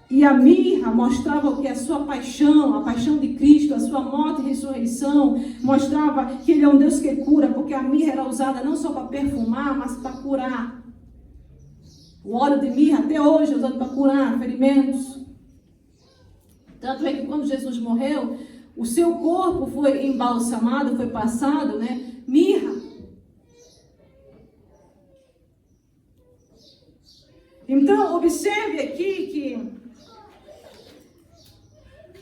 E a mirra mostrava o que? A sua paixão, a paixão de Cristo, a sua morte e ressurreição. Mostrava que Ele é um Deus que cura, porque a mirra era usada não só para perfumar, mas para curar. O óleo de mirra até hoje é usado para curar ferimentos. Tanto é que quando Jesus morreu, o seu corpo foi embalsamado, foi passado, né? Mirra. Então, observe aqui que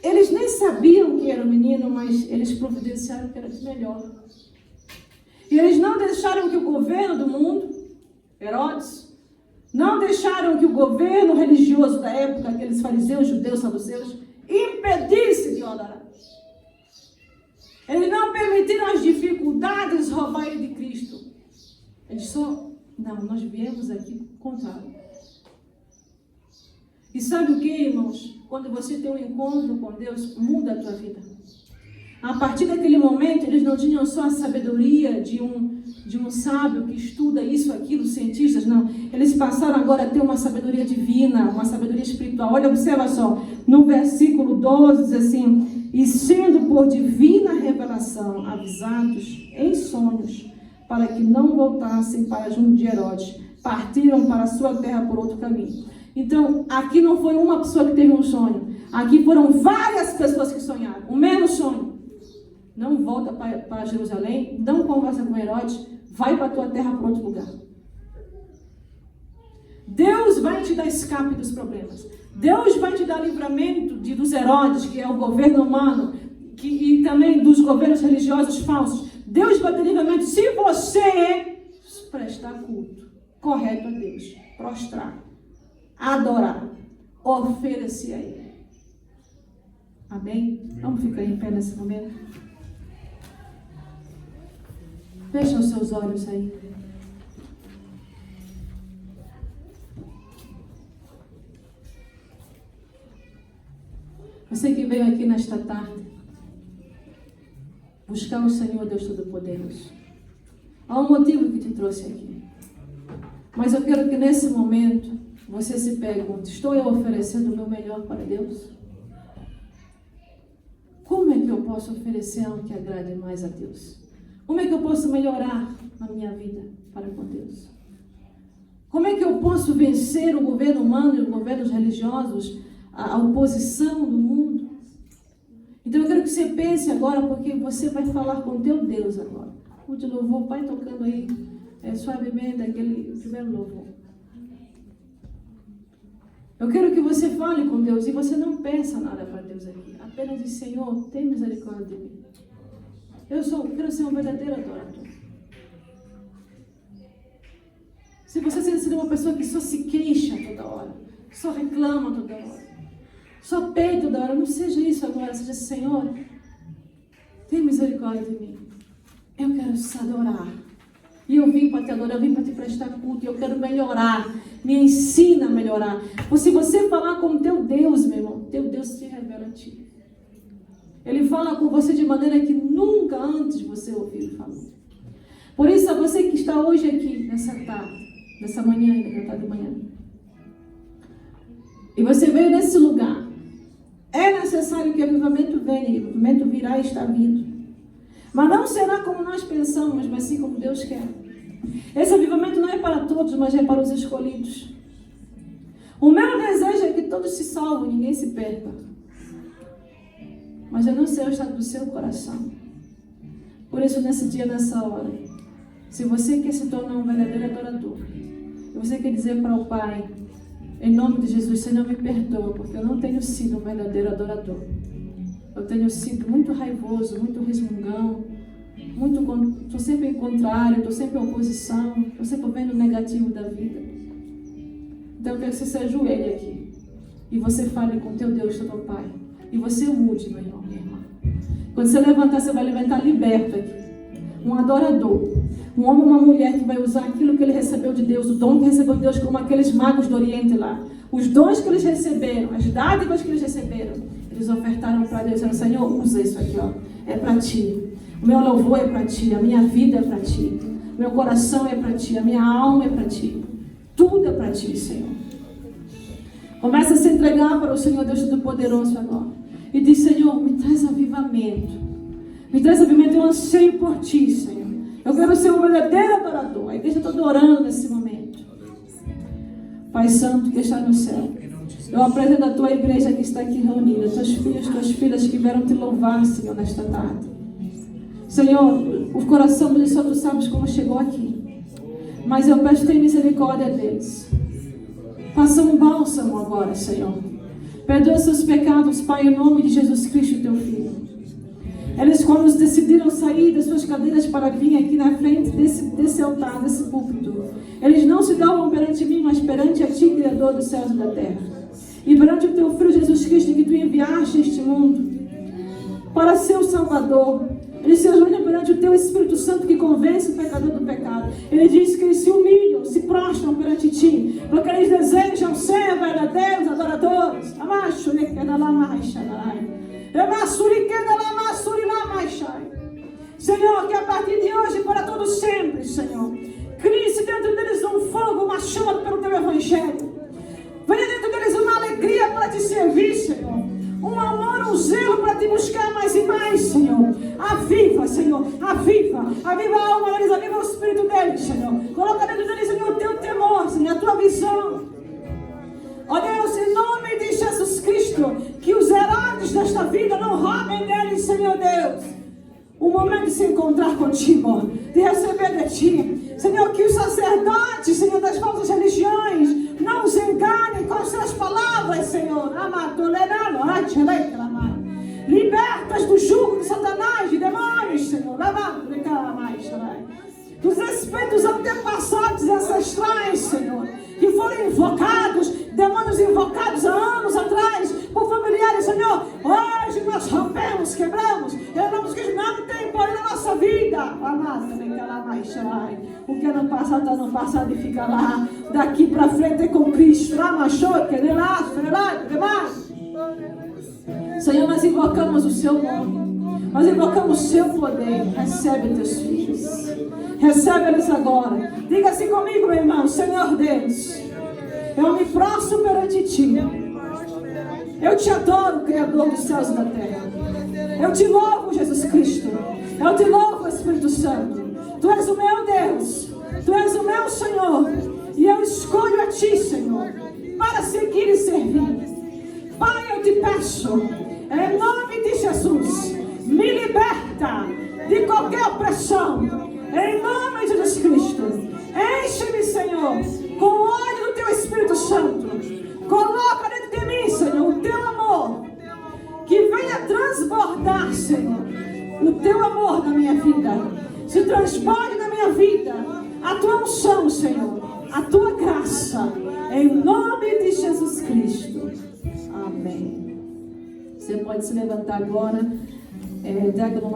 eles nem sabiam que era o menino, mas eles providenciaram que era de melhor. E eles não deixaram que o governo do mundo, Herodes, não deixaram que o governo religioso da época, aqueles fariseus, judeus, saduceus, impedisse de adorar. Eles não permitiram as dificuldades roubar ele de Cristo. Eles só, não, nós viemos aqui contrário. E sabe o que, irmãos? Quando você tem um encontro com Deus, muda a tua vida. A partir daquele momento, eles não tinham só a sabedoria de de um sábio que estuda isso, aquilo, cientistas, não. Eles passaram agora a ter uma sabedoria divina, uma sabedoria espiritual. Olha, observa só, no versículo 12 diz assim: e sendo por divina revelação avisados em sonhos, para que não voltassem para junto de Herodes, partiram para a sua terra por outro caminho. Então, aqui não foi uma pessoa que teve um sonho. Aqui foram várias pessoas que sonharam. O mesmo sonho. Não volta para Jerusalém, não conversa com Herodes, vai para a tua terra por outro lugar. Deus vai te dar escape dos problemas. Deus vai te dar livramento dos Herodes, que é o governo humano, e também dos governos religiosos falsos. Deus vai ter livramento se você prestar culto correto a Deus, prostrar, adorar, oferecer a Ele. Amém? Vamos ficar em pé nesse momento? Fecha os seus olhos aí. Você que veio aqui nesta tarde buscar o Senhor Deus Todo-Poderoso. Há um motivo que te trouxe aqui. Mas eu quero que nesse momento você se pergunte: estou eu oferecendo o meu melhor para Deus? Como é que eu posso oferecer algo que agrade mais a Deus? Como é que eu posso melhorar a minha vida para com Deus? Como é que eu posso vencer o governo humano e os governos religiosos, a oposição do mundo? Então eu quero que você pense agora, porque você vai falar com teu Deus agora. O de louvor, vai tocando aí suavemente aquele primeiro louvor. Eu quero que você fale com Deus e você não peça nada para Deus aqui. Apenas diz: Senhor, tem misericórdia de mim. Eu quero ser um verdadeiro adorador. Se você ser uma pessoa que só se queixa toda hora, só reclama toda hora, só peita toda hora, não seja isso agora. Seja: Senhor, tem misericórdia de mim. Eu quero te adorar. E eu vim para te adorar, eu vim para te prestar culto. E eu quero melhorar. Me ensina a melhorar. Se você falar com teu Deus, meu irmão, teu Deus se revela a ti. Ele fala com você de maneira que nunca antes você ouviu ele falar. Por isso, a você que está hoje aqui, nessa tarde, nessa manhã, ainda tarde de manhã, e você veio nesse lugar, é necessário que o avivamento venha, e o avivamento virá e está vindo. Mas não será como nós pensamos, mas sim como Deus quer. Esse avivamento não é para todos, mas é para os escolhidos. O meu desejo é que todos se salvem, ninguém se perca. Mas eu não sei o estado do seu coração. Por isso, nesse dia, nessa hora, se você quer se tornar um verdadeiro adorador, e você quer dizer para o Pai, em nome de Jesus: Senhor, me perdoa, porque eu não tenho sido um verdadeiro adorador. Eu tenho sido muito raivoso, muito resmungão, estou sempre em contrário, estou sempre em oposição, estou sempre vendo o negativo da vida. Então eu quero que você se ajoelhe aqui e você fale com teu Deus, teu Pai, e você mude, meu irmão, minha irmã. Quando você levantar, você vai levantar liberto aqui, um adorador, um homem ou uma mulher que vai usar aquilo que ele recebeu de Deus, o dom que recebeu de Deus, como aqueles magos do Oriente lá, os dons que eles receberam, as dádivas que eles receberam. Eles ofertaram para Deus, dizendo: Senhor, usa isso aqui, ó. É para ti. O meu louvor é para ti, a minha vida é para ti, o meu coração é para ti, a minha alma é para ti. Tudo é para ti, Senhor. Começa a se entregar para o Senhor Deus Todo-Poderoso agora. E diz: Senhor, me traz avivamento. Me traz avivamento, eu anseio por ti, Senhor. Eu quero ser um verdadeiro adorador. A igreja está adorando nesse momento. Pai Santo que está no céu, eu apresento a tua igreja que está aqui reunida, teus filhos, tuas filhas que vieram te louvar, Senhor, nesta tarde. Senhor, o coração deles só tu sabes como chegou aqui. Mas eu peço, tem misericórdia deles. Faça um bálsamo agora, Senhor. Perdoa seus pecados, Pai, em nome de Jesus Cristo, teu Filho. Eles, quando decidiram sair das suas cadeiras para vir aqui na frente desse altar, desse púlpito, eles não se davam perante mim, mas perante a ti, Criador dos céus e da terra. E perante o teu Filho Jesus Cristo, que tu enviaste a este mundo para ser o Salvador. Eles se ajoelham perante o teu Espírito Santo, que convence o pecador do pecado. Ele diz que eles se humilham, se prostram perante ti, porque eles desejam ser verdadeiros adoradores. Senhor, que a partir de hoje e para todo sempre, Senhor, crie-se dentro deles um fogo, uma chama pelo Teu Evangelho. Venha dentro deles uma alegria para Te servir, Senhor. Um amor, um zelo para Te buscar mais e mais, Senhor. Aviva, Senhor, aviva a alma deles, aviva o espírito deles, Senhor. Coloca dentro deles, Senhor, o Teu temor, Senhor, a Tua visão. Ó Deus, em nome de Jesus Cristo, que os herodes desta vida não roubem deles, Senhor Deus, o momento de se encontrar contigo, de receber de Ti. Senhor, que os sacerdotes, Senhor, das falsas religiões, não os enganem com as suas palavras, Senhor. Libertas do jugo de Satanás, de demônios, Senhor. Dos espíritos antepassados e ancestrais, Senhor, que foram invocados, demônios invocados há anos atrás, por familiares, Senhor. Hoje nós rompemos, quebramos, revelamos que não tem poder na nossa vida. O que é no passado está no passado e fica lá. Daqui para frente é com Cristo. Senhor, nós invocamos o Seu nome. Nós invocamos o Seu poder. Recebe Teus filhos. Recebe eles agora. Diga assim comigo, meu irmão. Senhor Deus, eu me prostro perante Ti. Eu Te adoro, Criador dos céus e da terra. Eu Te louvo, Jesus Cristo. Eu Te louvo, Espírito Santo. Tu és o meu Deus. Tu és o meu Senhor. E eu escolho a Ti, Senhor, para seguir e servir. Pai, eu Te peço, em nome de Jesus, me liberta de qualquer opressão. Em nome de Jesus Cristo. Enche-me, Senhor, com o óleo do Teu Espírito Santo. Coloca dentro de mim, Senhor, o Teu amor. Que venha transbordar, Senhor, o Teu amor na minha vida. Se transborde na minha vida a Tua unção, Senhor, a Tua graça. Em nome de Jesus Cristo. Amém. Você pode se levantar agora.